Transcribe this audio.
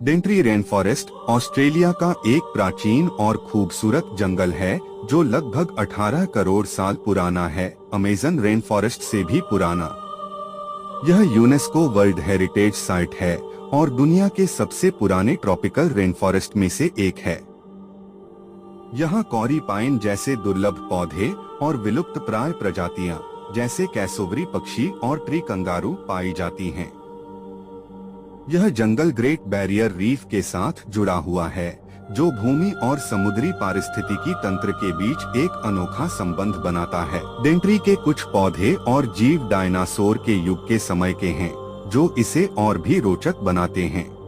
Dentry rain forest Australia का एक प्राचीन और खूबसूरत जंगल है जो लगभग 18 करोड़ साल पुराना है, अमेज़न रेन फॉरेस्ट से भी पुराना। यह यूनेस्को वर्ल्ड हेरिटेज साइट है और दुनिया के सबसे पुराने ट्रॉपिकल रेन फॉरेस्ट में से एक है। यहाँ कॉरी पाइन जैसे दुर्लभ पौधे और विलुप्त प्राय प्रजातियां जैसे कैसोवरी पक्षी और ट्री कंगारू पाई जाती हैं। यह जंगल ग्रेट बैरियर रीफ के साथ जुड़ा हुआ है, जो भूमि और समुद्री पारिस्थितिकी तंत्र के बीच एक अनोखा संबंध बनाता है। डेंट्री के कुछ पौधे और जीव डायनासोर के युग के समय के हैं, जो इसे और भी रोचक बनाते हैं।